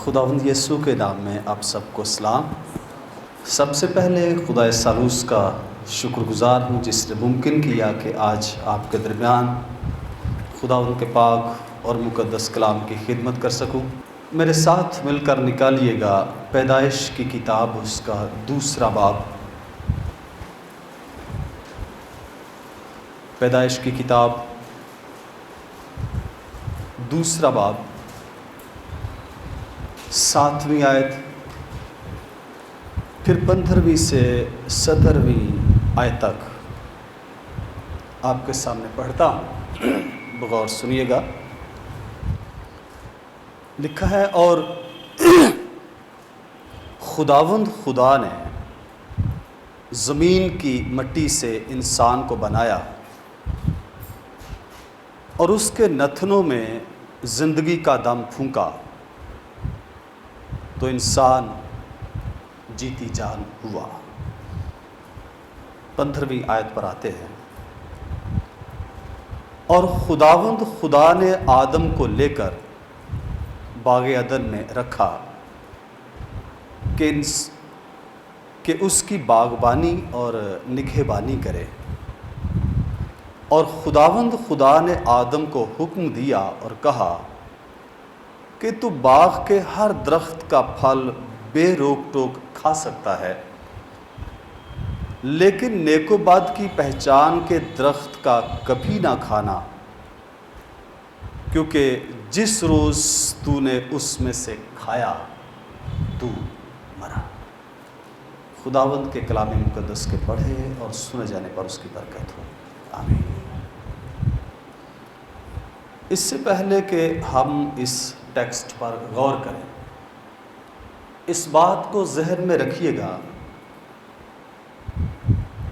خداوند یسوع کے نام میں آپ سب کو سلام۔ سب سے پہلے خدا سالوس کا شکر گزار ہوں جس نے ممکن کیا کہ آج آپ کے درمیان خداوند کے پاک اور مقدس کلام کی خدمت کر سکوں۔ میرے ساتھ مل کر نکالیے گا پیدائش کی کتاب، اس کا دوسرا باب۔ پیدائش کی کتاب دوسرا باب 7ویں آیت، پھر 15ویں سے 17ویں آیت تک آپ کے سامنے پڑھتا ہوں، بغور سنیے گا۔ لکھا ہے، اور خداوند خدا نے زمین کی مٹی سے انسان کو بنایا اور اس کے نتنوں میں زندگی کا دم پھونکا تو انسان جیتی جان ہوا۔ 15ویں آیت پر آتے ہیں، اور خداوند خدا نے آدم کو لے کر باغ عدن میں رکھا کہ اس کی باغبانی اور نگہبانی کرے۔ اور خداوند خدا نے آدم کو حکم دیا اور کہا کہ تو باغ کے ہر درخت کا پھل بے روک ٹوک کھا سکتا ہے، لیکن نیک و بد کی پہچان کے درخت کا کبھی نہ کھانا، کیونکہ جس روز تو نے اس میں سے کھایا تو مرا۔ خداوند کے کلام مقدس کے پڑھے اور سنے جانے پر اس کی برکت ہو، آمین۔ اس سے پہلے کہ ہم اس ٹیکسٹ پر غور کریں، اس بات کو ذہن میں رکھیے گا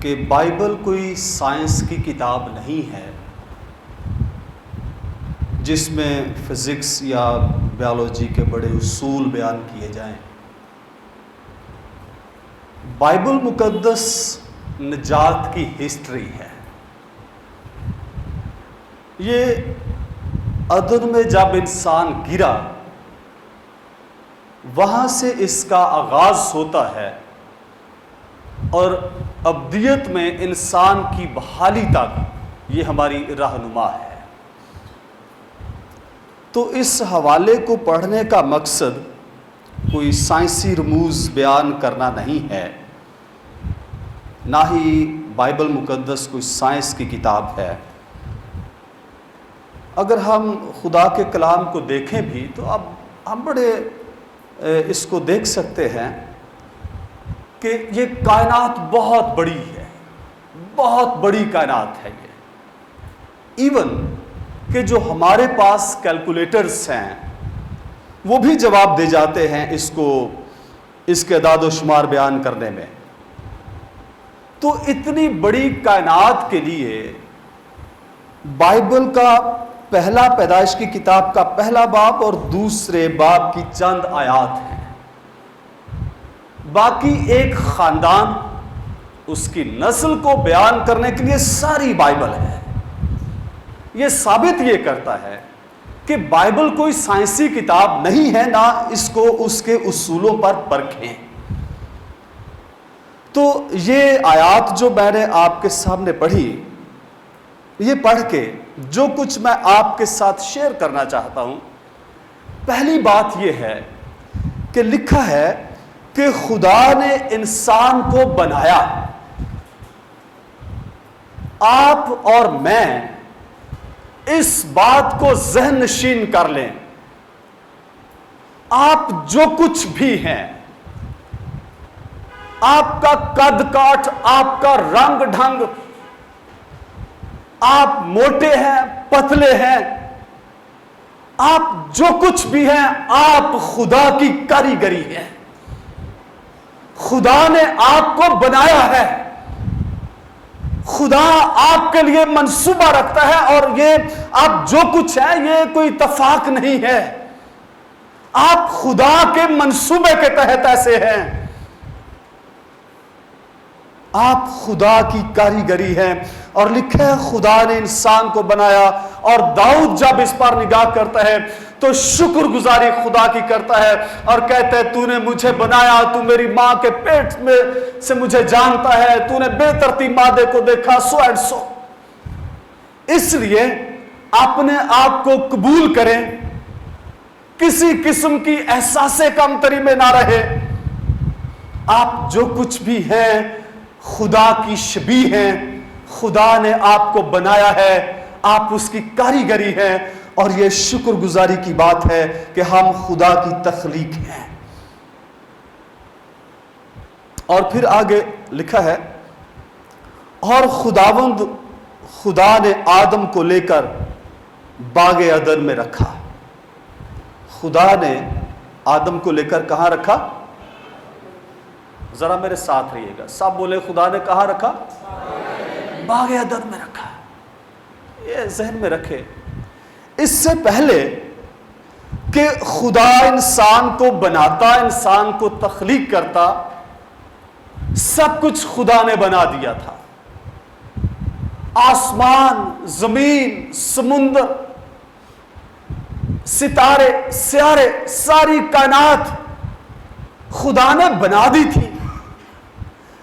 کہ بائبل کوئی سائنس کی کتاب نہیں ہے جس میں فزکس یا بیالوجی کے بڑے اصول بیان کیے جائیں۔ بائبل مقدس نجات کی ہسٹری ہے۔ یہ عدن میں جب انسان گرا، وہاں سے اس کا آغاز ہوتا ہے اور ابدیت میں انسان کی بحالی تک یہ ہماری رہنما ہے۔ تو اس حوالے کو پڑھنے کا مقصد کوئی سائنسی رموز بیان کرنا نہیں ہے، نہ ہی بائبل مقدس کوئی سائنس کی کتاب ہے۔ اگر ہم خدا کے کلام کو دیکھیں بھی تو اب ہم بڑے اس کو دیکھ سکتے ہیں کہ یہ کائنات بہت بڑی ہے، بہت بڑی کائنات ہے یہ۔ ایون کہ جو ہمارے پاس کیلکولیٹرز ہیں وہ بھی جواب دے جاتے ہیں اس کے اعداد و شمار بیان کرنے میں۔ تو اتنی بڑی کائنات کے لیے بائبل کا پہلا پیدائش کی کتاب کا پہلا باب اور دوسرے باب کی چند آیات ہیں، باقی ایک خاندان، اس کی نسل کو بیان کرنے کے لیے ساری بائبل ہے۔ یہ ثابت یہ کرتا ہے کہ بائبل کوئی سائنسی کتاب نہیں ہے، نہ اس کو اس کے اصولوں پر پرکھیں۔ تو یہ آیات جو میں نے آپ کے سامنے پڑھی، یہ پڑھ کے جو کچھ میں آپ کے ساتھ شیئر کرنا چاہتا ہوں، پہلی بات یہ ہے کہ لکھا ہے کہ خدا نے انسان کو بنایا۔ آپ اور میں اس بات کو ذہن نشین کر لیں، آپ جو کچھ بھی ہیں، آپ کا قد کاٹ، آپ کا رنگ ڈھنگ، آپ موٹے ہیں، پتلے ہیں، آپ جو کچھ بھی ہیں، آپ خدا کی کاریگری ہیں۔ خدا نے آپ کو بنایا ہے۔ خدا آپ کے لیے منصوبہ رکھتا ہے، اور یہ آپ جو کچھ ہے یہ کوئی اتفاق نہیں ہے۔ آپ خدا کے منصوبے کے تحت ایسے ہیں۔ آپ خدا کی کاریگری ہیں، اور لکھا ہے خدا نے انسان کو بنایا۔ اور داؤد جب اس پر نگاہ کرتا ہے تو شکر گزاری خدا کی کرتا ہے اور کہتا ہے تو نے مجھے بنایا, تو میری ماں کے پیٹ میں سے مجھے جانتا ہے, تو نے بے ترتیب مادے کو دیکھا, سو اینڈ سو. اس لیے اپنے آپ کو قبول کریں, کسی قسم کی احساس کمتری میں نہ رہے. آپ جو کچھ بھی ہیں خدا کی شبیہ ہیں, خدا نے آپ کو بنایا ہے, آپ اس کی کاریگری ہیں, اور یہ شکر گزاری کی بات ہے کہ ہم خدا کی تخلیق ہیں. اور پھر آگے لکھا ہے, اور خداوند خدا نے آدم کو لے کر باغ عدن میں رکھا. خدا نے آدم کو لے کر کہاں رکھا؟ ذرا میرے ساتھ رہیے گا, سب بولے خدا نے کہاں رکھا؟ باغ عدن میں رکھا. یہ ذہن میں رکھے, اس سے پہلے کہ خدا انسان کو بناتا, انسان کو تخلیق کرتا, سب کچھ خدا نے بنا دیا تھا. آسمان, زمین, سمندر, ستارے, سیارے, ساری کائنات خدا نے بنا دی تھی.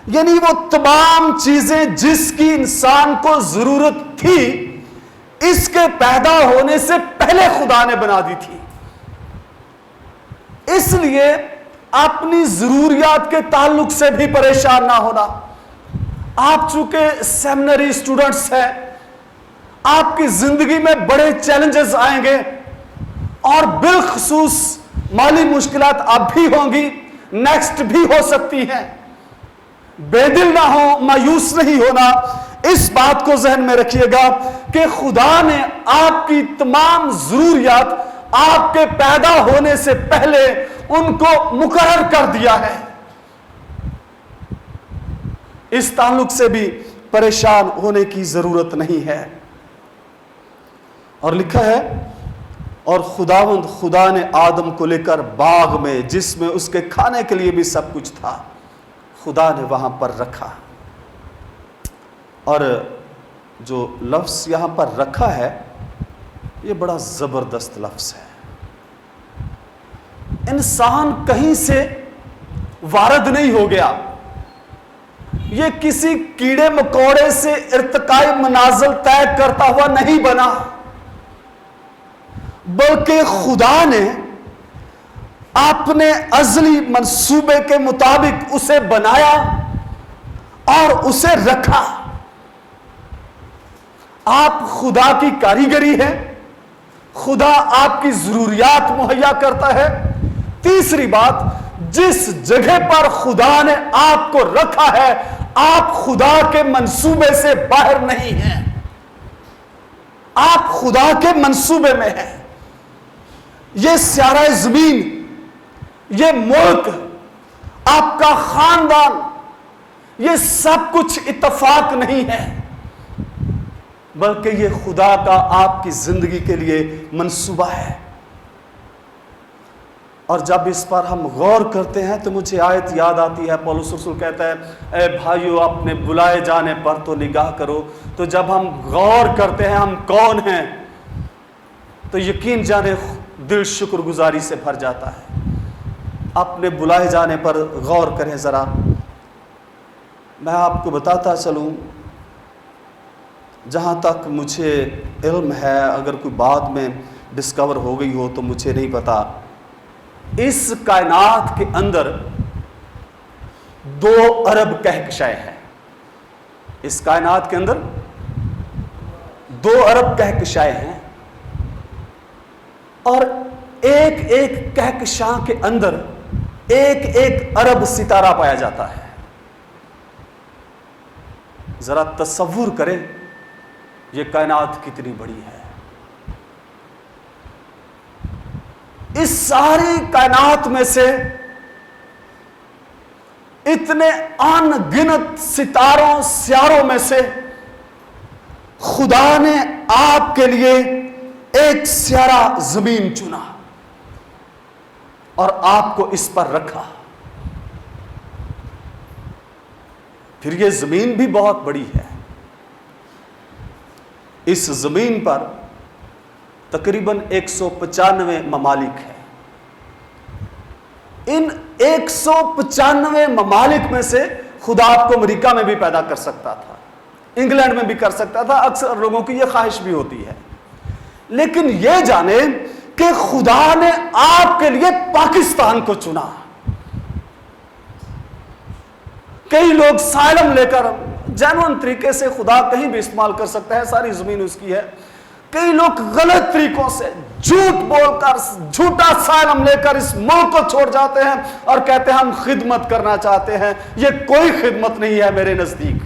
یعنی وہ تمام چیزیں جس کی انسان کو ضرورت تھی, اس کے پیدا ہونے سے پہلے خدا نے بنا دی تھی. اس لیے اپنی ضروریات کے تعلق سے بھی پریشان نہ ہونا. آپ چونکہ سیمنری اسٹوڈنٹس ہیں, آپ کی زندگی میں بڑے چیلنجز آئیں گے, اور بالخصوص مالی مشکلات اب بھی ہوں گی, نیکسٹ بھی ہو سکتی ہیں. بے دل نہ ہو, مایوس نہیں ہونا. اس بات کو ذہن میں رکھیے گا کہ خدا نے آپ کی تمام ضروریات آپ کے پیدا ہونے سے پہلے ان کو مقرر کر دیا ہے. اس تعلق سے بھی پریشان ہونے کی ضرورت نہیں ہے. اور لکھا ہے, اور خداوند خدا نے آدم کو لے کر باغ میں, جس میں اس کے کھانے کے لیے بھی سب کچھ تھا, خدا نے وہاں پر رکھا. اور جو لفظ یہاں پر رکھا ہے یہ بڑا زبردست لفظ ہے. انسان کہیں سے وارد نہیں ہو گیا, یہ کسی کیڑے مکوڑے سے ارتقائی منازل طے کرتا ہوا نہیں بنا, بلکہ خدا نے اپنے ازلی منصوبے کے مطابق اسے بنایا اور اسے رکھا. آپ خدا کی کاریگری ہیں, خدا آپ کی ضروریات مہیا کرتا ہے. تیسری بات, جس جگہ پر خدا نے آپ کو رکھا ہے, آپ خدا کے منصوبے سے باہر نہیں ہیں, آپ خدا کے منصوبے میں ہیں. یہ سیارہ زمین, یہ ملک, آپ کا خاندان, یہ سب کچھ اتفاق نہیں ہے, بلکہ یہ خدا کا آپ کی زندگی کے لیے منصوبہ ہے. اور جب اس پر ہم غور کرتے ہیں تو مجھے آیت یاد آتی ہے. پولس رسول کہتا ہے اے بھائیو اپنے بلائے جانے پر تو نگاہ کرو. تو جب ہم غور کرتے ہیں ہم کون ہیں تو یقین جانے دل شکر گزاری سے بھر جاتا ہے. اپنے بلائے جانے پر غور کریں ذرا. میں آپ کو بتاتا چلوں, جہاں تک مجھے علم ہے, اگر کوئی بعد میں ڈسکور ہو گئی ہو تو مجھے نہیں پتا, اس کائنات کے اندر 2 ارب کہکشائیں ہیں. اس کائنات کے اندر 2 ارب کہکشائیں ہیں, اور ایک ایک کہکشاں کے اندر ایک ایک ارب ستارہ پایا جاتا ہے. ذرا تصور کریں یہ کائنات کتنی بڑی ہے. اس ساری کائنات میں سے اتنے ان گنت ستاروں سیاروں میں سے خدا نے آپ کے لیے ایک سیارہ زمین چنا اور آپ کو اس پر رکھا. پھر یہ زمین بھی بہت بڑی ہے. اس زمین پر تقریباً 195 ممالک ہیں. ان 195 ممالک میں سے خدا آپ کو امریکہ میں بھی پیدا کر سکتا تھا, انگلینڈ میں بھی کر سکتا تھا. اکثر لوگوں کی یہ خواہش بھی ہوتی ہے. لیکن یہ جانے کہ خدا نے آپ کے لیے پاکستان کو چنا. کئی لوگ سائلم لے کر جینوئن طریقے سے خدا کہیں بھی استعمال کر سکتا ہے, ساری زمین اس کی ہے. کئی لوگ غلط طریقوں سے جھوٹ بول کر, جھوٹا سائلم لے کر اس ملک کو چھوڑ جاتے ہیں اور کہتے ہیں ہم خدمت کرنا چاہتے ہیں. یہ کوئی خدمت نہیں ہے میرے نزدیک.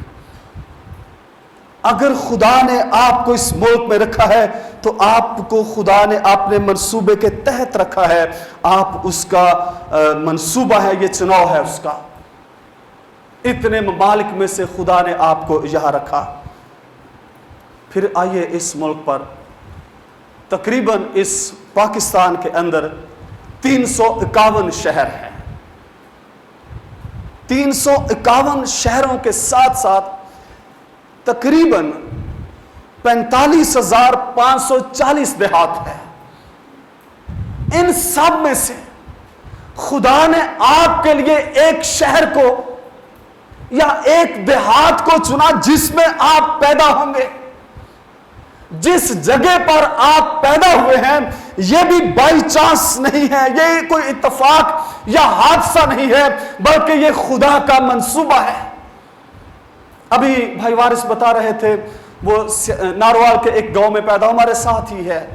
اگر خدا نے آپ کو اس ملک میں رکھا ہے تو آپ کو خدا نے اپنے منصوبے کے تحت رکھا ہے. آپ اس کا منصوبہ ہے, یہ چناؤ ہے اس کا. اتنے ممالک میں سے خدا نے آپ کو یہاں رکھا. پھر آئیے اس ملک پر تقریباً اس پاکستان کے اندر 351 شہر ہیں. 351 شہروں کے ساتھ ساتھ تقریباً 45,540 دیہات ہیں. ان سب میں سے خدا نے آپ کے لیے ایک شہر کو یا ایک دیہات کو چنا جس میں آپ پیدا ہوں گے. جس جگہ پر آپ پیدا ہوئے ہیں یہ بھی بائی چانس نہیں ہے, یہ کوئی اتفاق یا حادثہ نہیں ہے, بلکہ یہ خدا کا منصوبہ ہے. ابھی بھائی وارث بتا رہے تھے وہ ناروال کے ایک گاؤں میں پیدا, ہمارے ساتھ ہی ہے.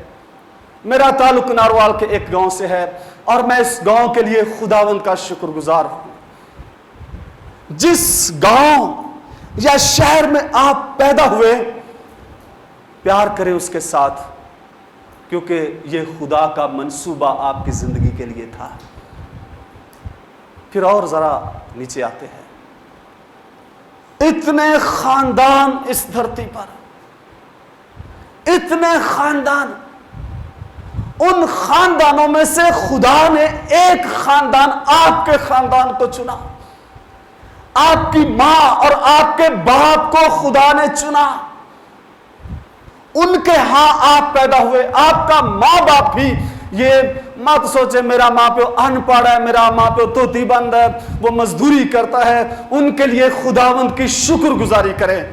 میرا تعلق ناروال کے ایک گاؤں سے ہے اور میں اس گاؤں کے لیے خداوند کا شکر گزار ہوں. جس گاؤں یا شہر میں آپ پیدا ہوئے پیار کریں اس کے ساتھ, کیونکہ یہ خدا کا منصوبہ آپ کی زندگی کے لیے تھا. پھر اور ذرا نیچے آتے ہیں. اتنے خاندان اس دھرتی پر, اتنے خاندان, ان خاندانوں میں سے خدا نے ایک خاندان آپ کے خاندان کو چنا. آپ کی ماں اور آپ کے باپ کو خدا نے چنا. ان کے ہاں آپ پیدا ہوئے. آپ کا ماں باپ بھی, یہ مت سوچے میرا ماں پیو ان پڑھ ہے, میرا ماں پیو طوطی بند ہے, وہ مزدوری کرتا ہے. ان کے لیے خداوند کی شکر گزاری کریں.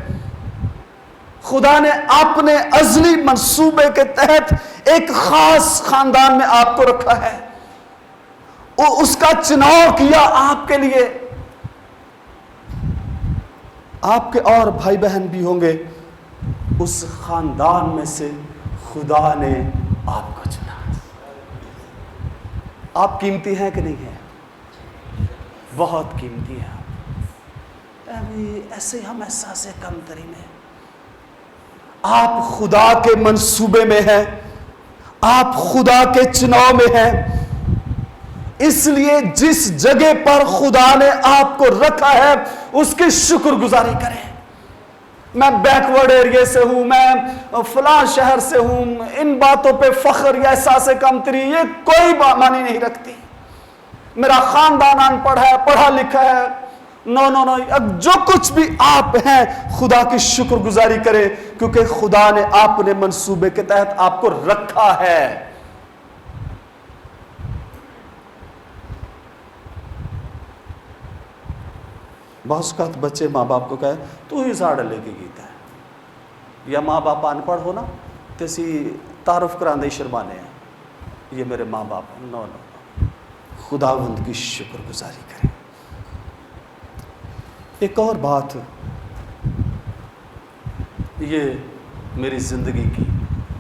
خدا نے اپنے ازلی منصوبے کے تحت ایک خاص خاندان میں آپ کو رکھا ہے. اس کا چناؤ کیا آپ کے لیے. آپ کے اور بھائی بہن بھی ہوں گے, اس خاندان میں سے خدا نے آپ کو چنا. آپ قیمتی ہیں کہ نہیں ہیں؟ بہت قیمتی ہیں. ایسے ہم احساس کمتری میں, آپ خدا کے منصوبے میں ہیں, آپ خدا کے چناؤ میں ہیں. اس لیے جس جگہ پر خدا نے آپ کو رکھا ہے اس کی شکر گزاری کریں. میں بیکورڈ ایریے سے ہوں, میں فلاں شہر سے ہوں, ان باتوں پہ فخر یا احساس کمتری یہ کوئی معنی نہیں رکھتی. میرا خاندان ان پڑھ ہے, پڑھا لکھا ہے, نو نو نو, جو کچھ بھی آپ ہیں خدا کی شکر گزاری کریں, کیونکہ خدا نے اپنے منصوبے کے تحت آپ کو رکھا ہے. بعض اوقات بچے ماں باپ کو کہے تو ہی ساڑھ لے کے گیتا ہے, یا ماں باپ ان پڑھ ہو نا تیسی تعارف کران دے شرمانے ہیں, یہ میرے ماں باپ ہیں. نو نو, خداوند کی شکر گزاری کریں. ایک اور بات, یہ میری زندگی کی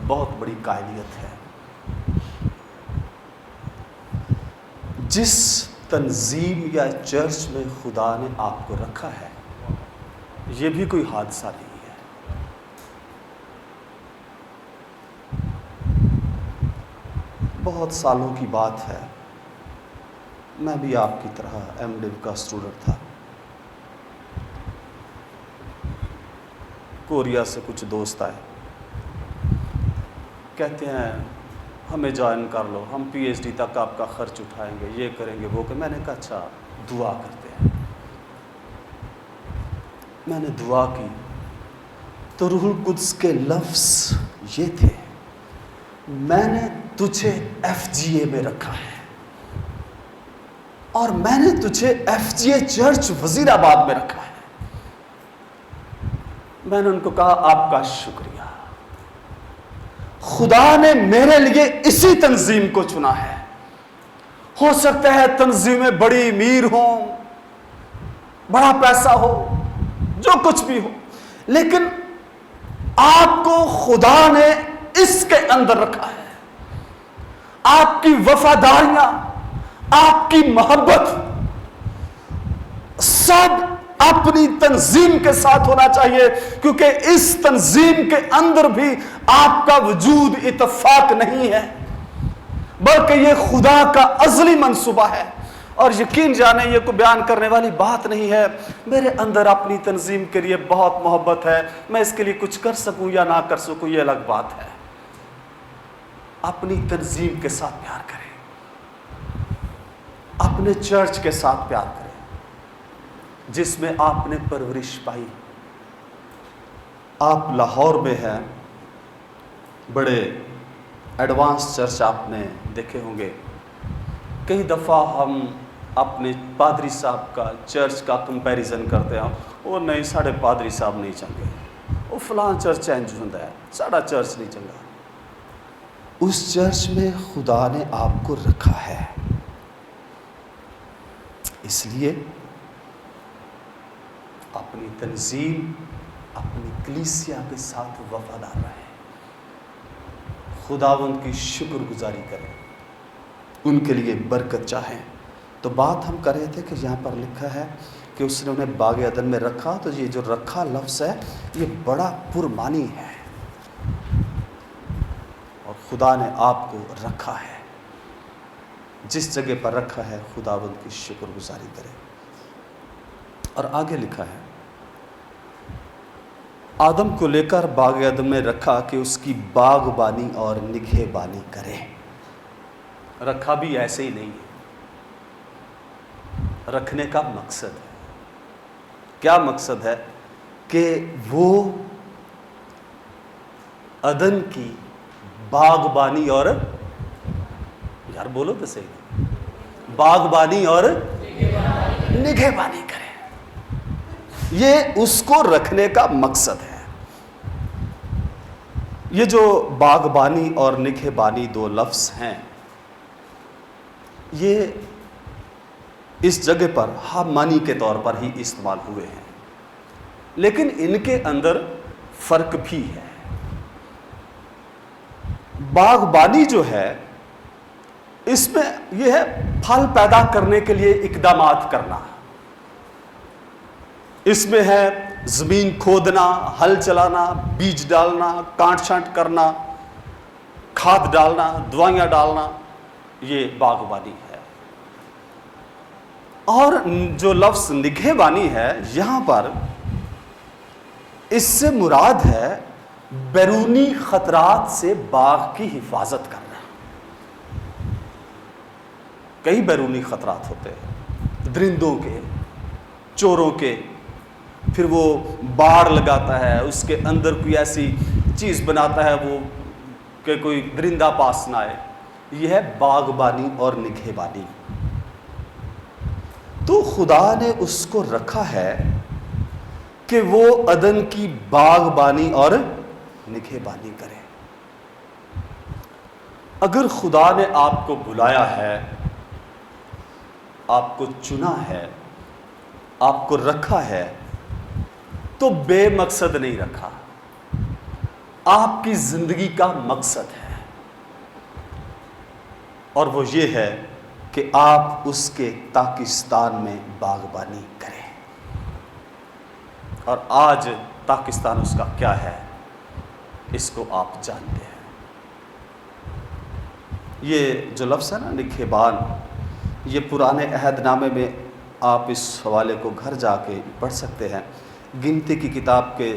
بہت بڑی قائلیت ہے. جس تنظیم یا چرچ میں خدا نے آپ کو رکھا ہے یہ بھی کوئی حادثہ نہیں ہے. بہت سالوں کی بات ہے, میں بھی آپ کی طرح ایم ڈیو کا اسٹوڈنٹ تھا. کوریا سے کچھ دوست آئے, کہتے ہیں ہمیں جوائن کر لو, ہم پی ایچ ڈی تک آپ کا خرچ اٹھائیں گے, یہ کریں گے وہ کریں. میں نے کہا اچھا دعا کرتے ہیں. میں نے دعا کی تو روح القدس کے لفظ یہ تھے میں نے تجھے FGA میں رکھا ہے اور میں نے تجھے FGA چرچ وزیر آباد میں رکھا ہے۔ میں نے ان کو کہا آپ کا شکریہ، خدا نے میرے لیے اسی تنظیم کو چنا ہے۔ ہو سکتا ہے تنظیمیں بڑی امیر ہوں، بڑا پیسہ ہو، جو کچھ بھی ہو، لیکن آپ کو خدا نے اس کے اندر رکھا ہے۔ آپ کی وفاداریاں، آپ کی محبت سب اپنی تنظیم کے ساتھ ہونا چاہیے، کیونکہ اس تنظیم کے اندر بھی آپ کا وجود اتفاق نہیں ہے، بلکہ یہ خدا کا ازلی منصوبہ ہے۔ اور یقین جانے یہ کوئی بیان کرنے والی بات نہیں ہے، میرے اندر اپنی تنظیم کے لیے بہت محبت ہے، میں اس کے لیے کچھ کر سکوں یا نہ کر سکوں یہ الگ بات ہے۔ اپنی تنظیم کے ساتھ پیار کریں، اپنے چرچ کے ساتھ پیار کریں جس میں آپ نے پرورش پائی۔ آپ لاہور میں ہیں، بڑے ایڈوانس چرچ آپ نے دیکھے ہوں گے۔ کئی دفعہ ہم اپنے پادری صاحب کا چرچ کا کمپیریزن کرتے ہیں، وہ نہیں ساڑھے پادری صاحب نہیں چنگے، وہ فلاں چرچ چینج ہوتا ہے، ساڑھا چرچ نہیں چنگا۔ اس چرچ میں خدا نے آپ کو رکھا ہے، اس لیے اپنی تنظیم، اپنی کلیسیا کے ساتھ وفادار رہیں، خداوند کی شکر گزاری کریں، ان کے لیے برکت چاہیں۔ تو بات ہم کر رہے تھے کہ یہاں پر لکھا ہے کہ اس نے انہیں باغ عدن میں رکھا، تو یہ جو رکھا لفظ ہے یہ بڑا پرمعنی ہے، اور خدا نے آپ کو رکھا ہے، جس جگہ پر رکھا ہے خداوند کی شکر گزاری کریں۔ اور آگے لکھا ہے آدم کو لے کر باغ عدن میں رکھا کہ اس کی باغبانی اور نگہبانی کرے۔ رکھا بھی ایسے ہی نہیں ہے، رکھنے کا مقصد ہے۔ کیا مقصد ہے؟ کہ وہ عدن کی باغبانی اور یار بولو تو صحیح، باغبانی اور نگہبانی کرے، یہ اس کو رکھنے کا مقصد ہے۔ یہ جو باغبانی اور نگہبانی دو لفظ ہیں، یہ اس جگہ پر ہم معنی کے طور پر ہی استعمال ہوئے ہیں، لیکن ان کے اندر فرق بھی ہے۔ باغبانی جو ہے اس میں یہ ہے پھل پیدا کرنے کے لیے اقدامات کرنا، اس میں ہے زمین کھودنا، ہل چلانا، بیج ڈالنا، کانٹ چھانٹ کرنا، کھاد ڈالنا، دوائیاں ڈالنا، یہ باغبانی ہے۔ اور جو لفظ نگہبانی ہے یہاں پر اس سے مراد ہے بیرونی خطرات سے باغ کی حفاظت کرنا۔ کئی بیرونی خطرات ہوتے ہیں، درندوں کے، چوروں کے، پھر وہ باڑ لگاتا ہے، اس کے اندر کوئی ایسی چیز بناتا ہے وہ کہ کوئی درندہ پاس نہ آئے۔ یہ ہے باغبانی اور نگہبانی۔ تو خدا نے اس کو رکھا ہے کہ وہ عدن کی باغبانی اور نگہبانی کرے۔ اگر خدا نے آپ کو بلایا ہے، آپ کو چنا ہے، آپ کو رکھا ہے، تو بے مقصد نہیں رکھا، آپ کی زندگی کا مقصد ہے، اور وہ یہ ہے کہ آپ اس کے پاکستان میں باغبانی کریں۔ اور آج پاکستان اس کا کیا ہے اس کو آپ جانتے ہیں۔ یہ جو لفظ ہے نا نگہبان، یہ پرانے عہد نامے میں آپ اس حوالے کو گھر جا کے پڑھ سکتے ہیں۔ گنتی کی کتاب کے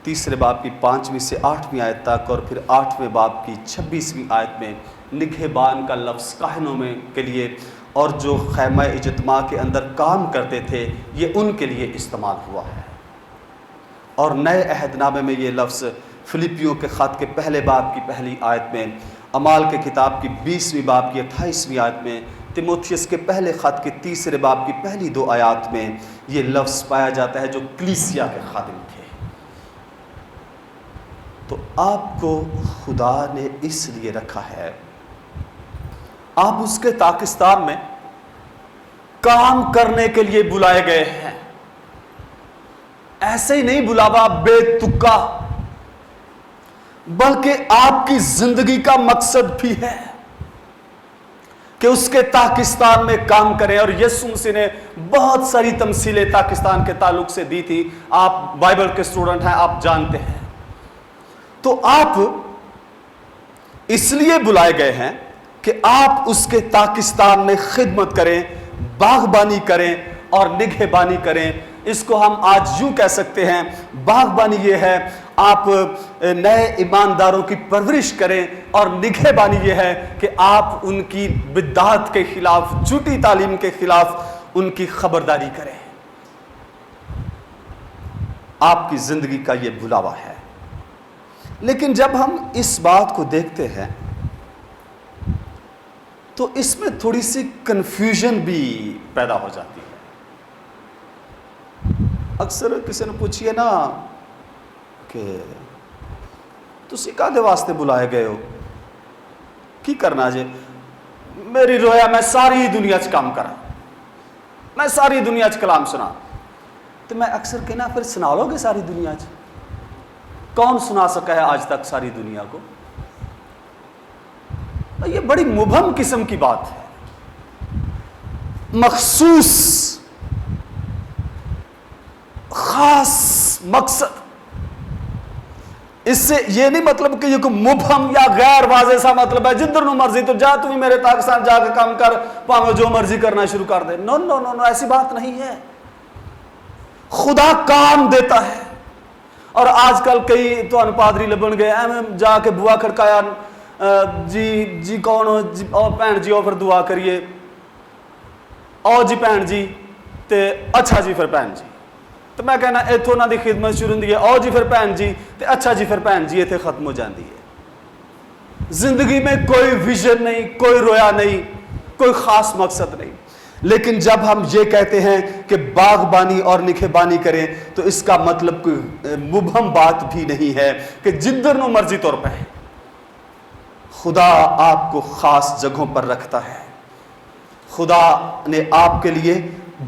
3 باب کی 5ویں سے 8ویں آیت تک، اور پھر 8ویں باب کی 26ویں آیت میں نگہبان کا لفظ کاہنوں میں کے لیے اور جو خیمہ اجتماع کے اندر کام کرتے تھے یہ ان کے لیے استعمال ہوا ہے۔ اور نئے عہد نامے میں یہ لفظ فلپیوں کے خط کے 1 باب کی 1 آیت میں اعمال کے کتاب کی 20ویں باب کی 28ویں آیت میں، تیموتھیوس کے پہلے خط کے 3 باب کی پہلی 2 آیات میں یہ لفظ پایا جاتا ہے جو کلیسیا کے خادم تھے۔ تو آپ کو خدا نے اس لیے رکھا ہے، آپ اس کے پاکستان میں کام کرنے کے لیے بلائے گئے ہیں۔ ایسے ہی نہیں بلاوا بے تکا، بلکہ آپ کی زندگی کا مقصد بھی ہے کہ اس کے پاکستان میں کام کریں۔ اور یسوع مسیح نے بہت ساری تمثیلیں پاکستان کے تعلق سے دی تھی، آپ بائبل کے اسٹوڈنٹ ہیں، آپ جانتے ہیں۔ تو آپ اس لیے بلائے گئے ہیں کہ آپ اس کے پاکستان میں خدمت کریں، باغبانی کریں اور نگہبانی کریں۔ اس کو ہم آج یوں کہہ سکتے ہیں، باغبانی یہ ہے آپ نئے ایمانداروں کی پرورش کریں، اور نگہبانی یہ ہے کہ آپ ان کی بدعت کے خلاف، جھوٹی تعلیم کے خلاف ان کی خبرداری کریں۔ آپ کی زندگی کا یہ بلاوا ہے۔ لیکن جب ہم اس بات کو دیکھتے ہیں تو اس میں تھوڑی سی کنفیوژن بھی پیدا ہو جاتی ہے۔ اکثر کسی نے پوچھئے نا کہ تسی کادے واسطے بلائے گئے ہو، کی کرنا جے؟ میری رویا میں ساری دنیا چ کام کرا، میں ساری دنیا چ کلام سنا۔ تو میں اکثر کہنا پھر سنا لو گے ساری دنیا چ؟ کون سنا سکا ہے آج تک ساری دنیا کو؟ یہ بڑی مبہم قسم کی بات ہے۔ مخصوص خاص مقصد، اس سے یہ نہیں مطلب کہ یہ کوئی مبہم یا غیر واضح سا مطلب ہے جدھر نو مرضی تو جا، تمہیں میرے پاکستان جا کے کام کر، پاویں جو مرضی کرنا شروع کر دے۔ نو نو نو نو، ایسی بات نہیں ہے۔ خدا کام دیتا ہے۔ اور آج کل کئی تو پادری لبن گئے ایویں جا کے بوا کھڑکایا، جی کون ہو جی؟ او بھین جی، او پھر دعا کریے، او جی بھین جی، تے اچھا جی پھر بھین جی۔ تو میں کہنا ایتھوں انہاں دی خدمت شروع ہوندی ہے، او جی پھر بھین جی، تے اچھا جی پھر بھین جی، ایتھے ختم ہو جاندی ہے۔ زندگی میں کوئی ویژن نہیں، کوئی رویا نہیں، کوئی خاص مقصد نہیں۔ لیکن جب ہم یہ کہتے ہیں کہ باغبانی اور نگہبانی کریں تو اس کا مطلب کوئی مبہم بات بھی نہیں ہے کہ جدھر نو مرضی طور پہ۔ خدا آپ کو خاص جگہوں پر رکھتا ہے۔ خدا نے آپ کے لیے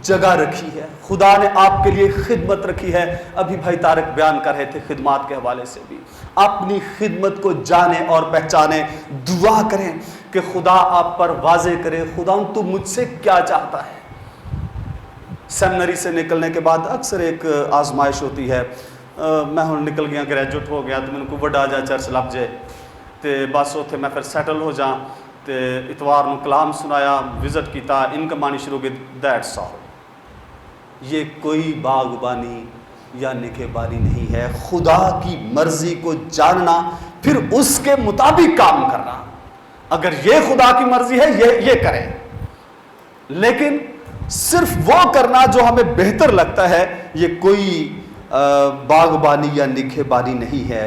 جگہ رکھی ہے، خدا نے آپ کے لیے خدمت رکھی ہے۔ ابھی بھائی طارق بیان کر رہے تھے خدمات کے حوالے سے بھی۔ اپنی خدمت کو جانیں اور پہچانیں، دعا کریں کہ خدا آپ پر واضح کرے، خدا تو مجھ سے کیا چاہتا ہے۔ سیمنری سے نکلنے کے بعد اکثر ایک آزمائش ہوتی ہے، میں ہوں نکل گیا، گریجویٹ ہو گیا، تو میں کو بڑا جا چرچ لب جائے تے بس اتنے میں پھر سیٹل ہو جاں، تے اتوار نو کلام سنایا، وزٹ کیتا، انکم آنی شروع کی، دیٹس آل۔ یہ کوئی باغبانی یا نگہبانی نہیں ہے۔ خدا کی مرضی کو جاننا، پھر اس کے مطابق کام کرنا۔ اگر یہ خدا کی مرضی ہے یہ کریں، لیکن صرف وہ کرنا جو ہمیں بہتر لگتا ہے، یہ کوئی باغبانی یا نگہبانی نہیں ہے۔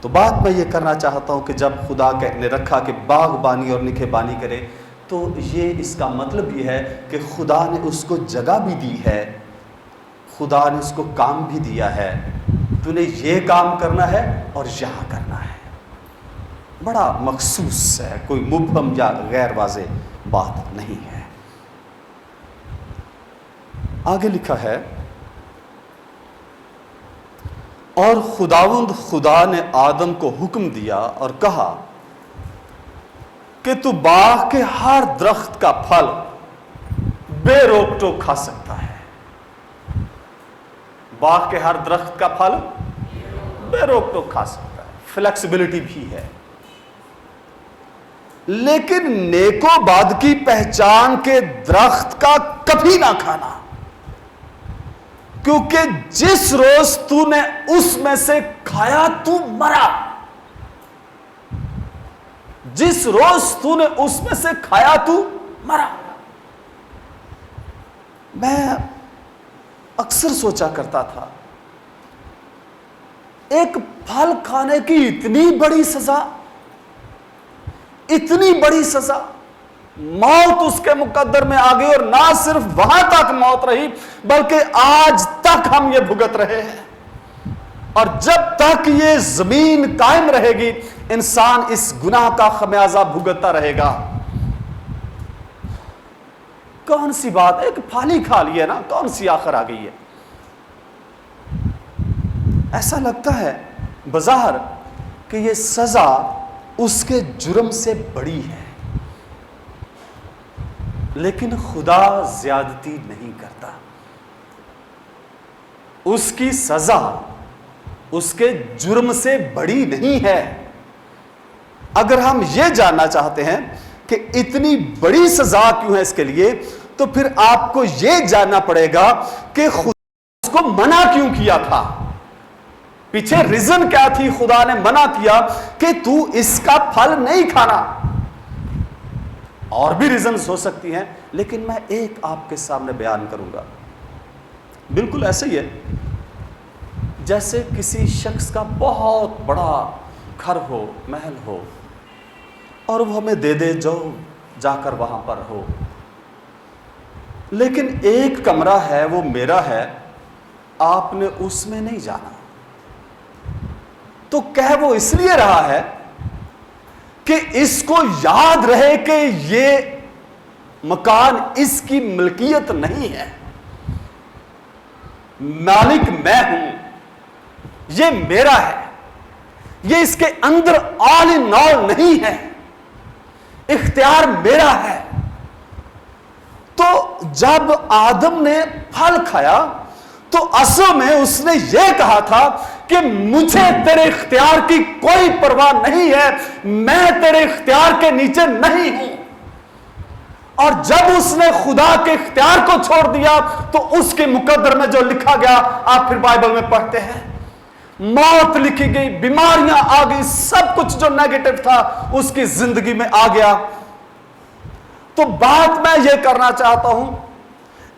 تو بات میں یہ کرنا چاہتا ہوں کہ جب خدا نے رکھا کہ باغبانی اور نگہبانی کرے، تو یہ اس کا مطلب یہ ہے کہ خدا نے اس کو جگہ بھی دی ہے، خدا نے اس کو کام بھی دیا ہے، تو نے یہ کام کرنا ہے اور یہاں کرنا ہے۔ بڑا مخصوص ہے، کوئی مبہم یا غیر واضح بات نہیں ہے۔ آگے لکھا ہے، اور خداوند خدا نے آدم کو حکم دیا اور کہا کہ تو باغ کے ہر درخت کا پھل بے روک ٹوک کھا سکتا ہے۔ باغ کے ہر درخت کا پھل بے روک ٹوک کھا سکتا ہے، فلیکسیبلٹی بھی ہے۔ لیکن نیک و بد کی پہچان کے درخت کا کبھی نہ کھانا، کیونکہ جس روز تو نے اس میں سے کھایا تو مرا۔ جس روز تو نے اس میں سے کھایا تو مرا۔ میں اکثر سوچا کرتا تھا، ایک پھل کھانے کی اتنی بڑی سزا، اتنی بڑی سزا، موت اس کے مقدر میں آ گئی، اور نہ صرف وہاں تک موت رہی بلکہ آج تک ہم یہ بھگت رہے ہیں، اور جب تک یہ زمین قائم رہے گی انسان اس گناہ کا خمیازہ بھگتتا رہے گا۔ کون سی بات، ایک پھالی کھا لی ہے نا، کون سی آخر آ گئی ہے؟ ایسا لگتا ہے بظاہر کہ یہ سزا اس کے جرم سے بڑی ہے، لیکن خدا زیادتی نہیں کرتا۔ اس کی سزا اس کے جرم سے بڑی نہیں ہے۔ اگر ہم یہ جاننا چاہتے ہیں کہ اتنی بڑی سزا کیوں ہے اس کے لیے، تو پھر آپ کو یہ جاننا پڑے گا کہ خدا اس کو منع کیوں کیا تھا، پیچھے ریزن کیا تھی خدا نے منع کیا کہ تو اس کا پھل نہیں کھانا۔ اور بھی ریزنز ہو سکتی ہیں، لیکن میں ایک آپ کے سامنے بیان کروں گا۔ بالکل ایسے ہی ہے جیسے کسی شخص کا بہت بڑا گھر ہو، محل ہو، اور وہ ہمیں دے دے جا کر وہاں پر ہو، لیکن ایک کمرہ ہے وہ میرا ہے، آپ نے اس میں نہیں جانا، تو کہہ وہ اس لیے رہا ہے کہ اس کو یاد رہے کہ یہ مکان اس کی ملکیت نہیں ہے، مالک میں ہوں، یہ میرا ہے، یہ اس کے اندر آل ان آل نہیں ہے، اختیار میرا ہے۔ تو جب آدم نے پھل کھایا تو اصل میں اس نے یہ کہا تھا کہ مجھے تیرے اختیار کی کوئی پرواہ نہیں ہے، میں تیرے اختیار کے نیچے نہیں ہوں۔ اور جب اس نے خدا کے اختیار کو چھوڑ دیا تو اس کے مقدر میں جو لکھا گیا، آپ پھر بائبل میں پڑھتے ہیں، موت لکھی گئی، بیماریاں آ گئی، سب کچھ جو نیگیٹو تھا اس کی زندگی میں آ گیا۔ تو بات میں یہ کرنا چاہتا ہوں،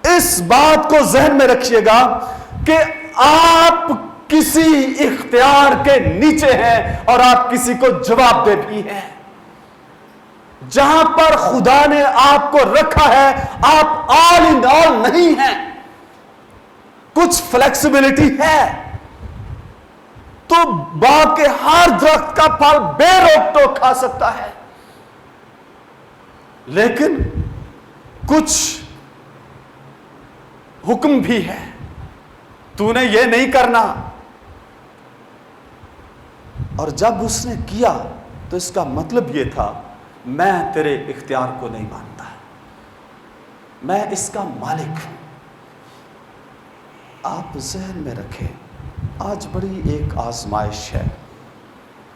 اس بات کو ذہن میں رکھیے گا کہ آپ کسی اختیار کے نیچے ہیں اور آپ کسی کو جواب دہ بھی ہیں۔ جہاں پر خدا نے آپ کو رکھا ہے آپ آل ان آل نہیں ہیں، کچھ فلیکسیبلٹی ہے۔ تو باغ کے ہر درخت کا پھل بے روک ٹوک کھا سکتا ہے، لیکن کچھ حکم بھی ہے، تو نے یہ نہیں کرنا۔ اور جب اس نے کیا تو اس کا مطلب یہ تھا میں تیرے اختیار کو نہیں مانتا، میں اس کا مالک ہوں۔ آپ ذہن میں رکھیں، آج بڑی ایک آزمائش ہے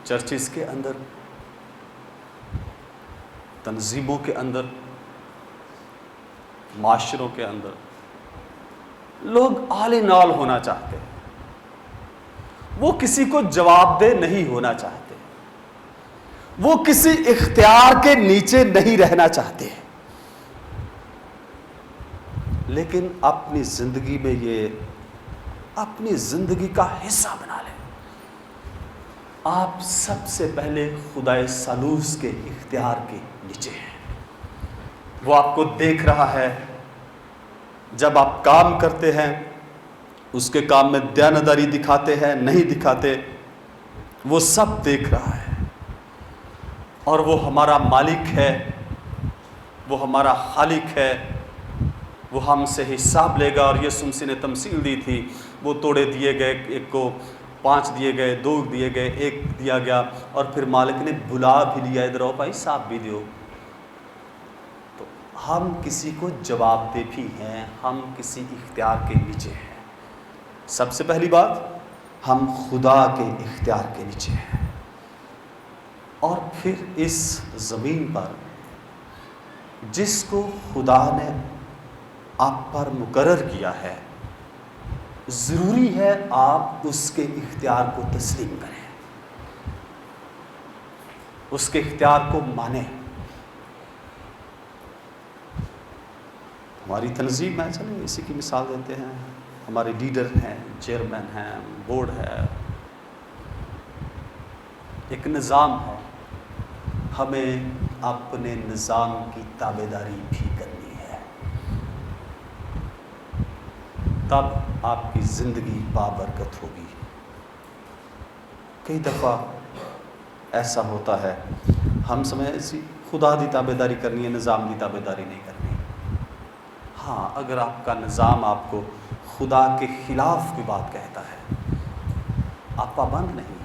چرچز کے اندر، تنظیموں کے اندر، معاشروں کے اندر، لوگ آل ان آل ہونا چاہتے ہیں، وہ کسی کو جواب دہ نہیں ہونا چاہتے، وہ کسی اختیار کے نیچے نہیں رہنا چاہتے، لیکن اپنی زندگی میں یہ اپنی زندگی کا حصہ بنا لیں۔ آپ سب سے پہلے خدائے ثالوث کے اختیار کے نیچے ہیں، وہ آپ کو دیکھ رہا ہے، جب آپ کام کرتے ہیں اس کے کام میں دیانتداری دکھاتے ہیں نہیں دکھاتے، وہ سب دیکھ رہا ہے، اور وہ ہمارا مالک ہے، وہ ہمارا خالق ہے، وہ ہم سے حساب لے گا۔ اور یسوع مسیح نے تمثیل دی تھی، وہ توڑے دیے گئے، ایک کو 5 دیے گئے، 2 دیے گئے، 1 دیا گیا، اور پھر مالک نے بلا بھی لیا، ادھر آؤ بھائی حساب بھی دیو۔ تو ہم کسی کو جواب دہ بھی ہیں، ہم کسی اختیار کے نیچے ہیں۔ سب سے پہلی بات، ہم خدا کے اختیار کے نیچے ہیں، اور پھر اس زمین پر جس کو خدا نے آپ پر مقرر کیا ہے، ضروری ہے آپ اس کے اختیار کو تسلیم کریں، اس کے اختیار کو مانیں۔ ہماری تنظیم ہے، چلیں اسی کی مثال دیتے ہیں، ہمارے لیڈر ہیں، چیئرمین ہیں، بورڈ ہے، ایک نظام ہے، ہمیں اپنے نظام کی تابعداری بھی کرنی ہے، تب آپ کی زندگی بابرکت ہوگی۔ کئی دفعہ ایسا ہوتا ہے ہم سمجھیں خدا دی تابعداری کرنی ہے، نظام دی تابعداری نہیں کرنی۔ ہاں، اگر آپ کا نظام آپ کو خدا کے خلاف کوئی بات کہتا ہے، آپ پابند نہیں ہیں۔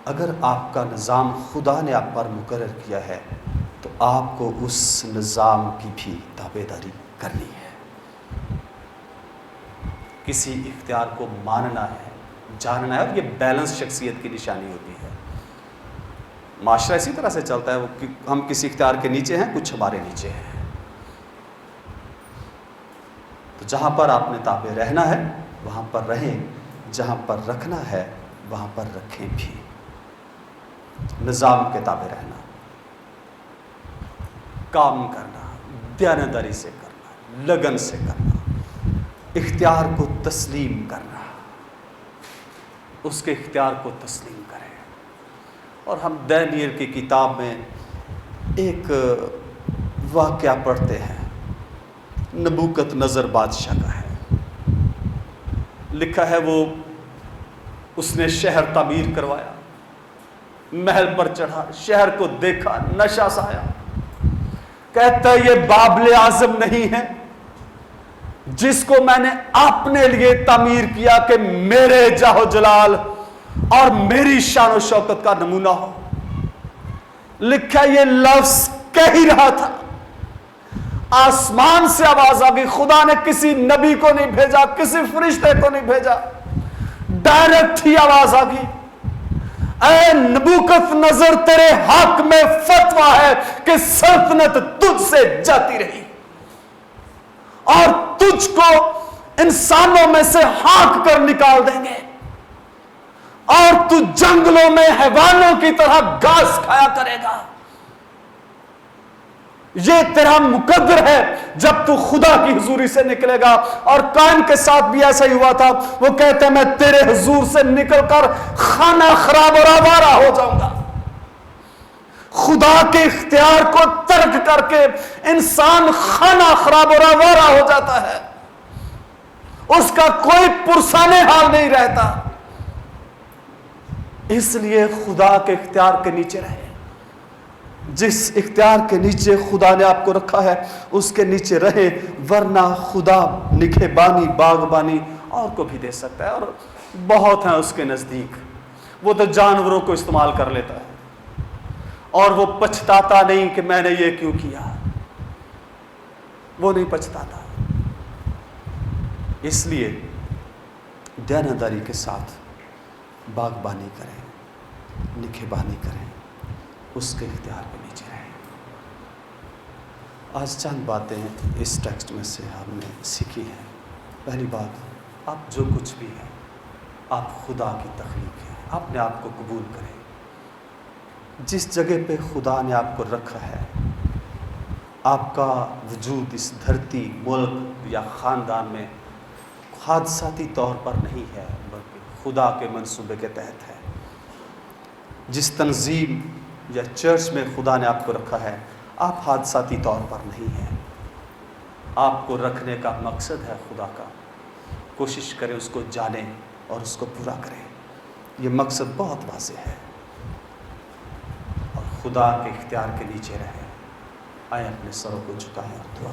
اگر آپ کا نظام خدا نے آپ پر مقرر کیا ہے تو آپ کو اس نظام کی بھی تابعداری کرنی ہے۔ کسی اختیار کو ماننا ہے، جاننا ہے، اور یہ بیلنس شخصیت کی نشانی ہوتی ہے۔ معاشرہ اسی طرح سے چلتا ہے، ہم کسی اختیار کے نیچے ہیں، کچھ ہمارے نیچے ہیں۔ تو جہاں پر آپ نے تابع رہنا ہے وہاں پر رہیں، جہاں پر رکھنا ہے وہاں پر رکھیں بھی۔ نظام کے تابع رہنا، کام کرنا، دیانتداری سے کرنا، لگن سے کرنا، اختیار کو تسلیم کرنا، اس کے اختیار کو تسلیم کریں۔ اور ہم دانیل کی کتاب میں ایک واقعہ پڑھتے ہیں، نبوکت نظر بادشاہ کا ہے۔ لکھا ہے وہ اس نے شہر تعمیر کروایا، محل پر چڑھا، شہر کو دیکھا، نشہ سایا، کہتا ہے یہ بابل اعظم نہیں ہے جس کو میں نے اپنے لیے تعمیر کیا کہ میرے جاہ و جلال اور میری شان و شوکت کا نمونہ ہو۔ لکھا یہ لفظ کہہ ہی رہا تھا، آسمان سے آواز آ گئی، خدا نے کسی نبی کو نہیں بھیجا، کسی فرشتے کو نہیں بھیجا، ڈائریکٹ ہی آواز آ گئی، اے نبوکت نظر تیرے حق میں فتویٰ ہے کہ سلطنت تجھ سے جاتی رہی اور تجھ کو انسانوں میں سے ہانک کر نکال دیں گے اور تو جنگلوں میں حیوانوں کی طرح گھاس کھایا کرے گا۔ یہ تیرا مقدر ہے جب تو خدا کی حضوری سے نکلے گا۔ اور قائن کے ساتھ بھی ایسا ہی ہوا تھا، وہ کہتے ہیں میں تیرے حضور سے نکل کر خانہ خراب اور آوارہ ہو جاؤں گا۔ خدا کے اختیار کو ترک کر کے انسان خانہ خراب اور آوارہ ہو جاتا ہے، اس کا کوئی پرسان حال نہیں رہتا۔ اس لیے خدا کے اختیار کے نیچے رہے، جس اختیار کے نیچے خدا نے آپ کو رکھا ہے اس کے نیچے رہے، ورنہ خدا نگہبانی باغبانی اور کو بھی دے سکتا ہے، اور بہت ہیں اس کے نزدیک۔ وہ تو جانوروں کو استعمال کر لیتا ہے اور وہ پچھتاتا نہیں کہ میں نے یہ کیوں کیا، وہ نہیں پچھتاتا۔ اس لیے دیانتداری کے ساتھ باغبانی کریں، نگہبانی کریں، اس کے اختیار کے نیچے رہیں۔ آج چند باتیں اس ٹیکسٹ میں سے ہم نے سیکھی ہیں۔ پہلی بات، آپ جو کچھ بھی ہیں آپ خدا کی تخلیق ہیں، اپنے آپ کو قبول کریں۔ جس جگہ پہ خدا نے آپ کو رکھا ہے، آپ کا وجود اس دھرتی، ملک یا خاندان میں حادثاتی طور پر نہیں ہے، بلکہ خدا کے منصوبے کے تحت ہے۔ جس تنظیم یا چرچ میں خدا نے آپ کو رکھا ہے، آپ حادثاتی طور پر نہیں ہیں، آپ کو رکھنے کا مقصد ہے خدا کا۔ کوشش کریں اس کو جانیں اور اس کو پورا کریں، یہ مقصد بہت واضح ہے۔ اور خدا کے اختیار کے نیچے رہیں۔ آئیں اپنے سروں کو جھکائیں اور دعا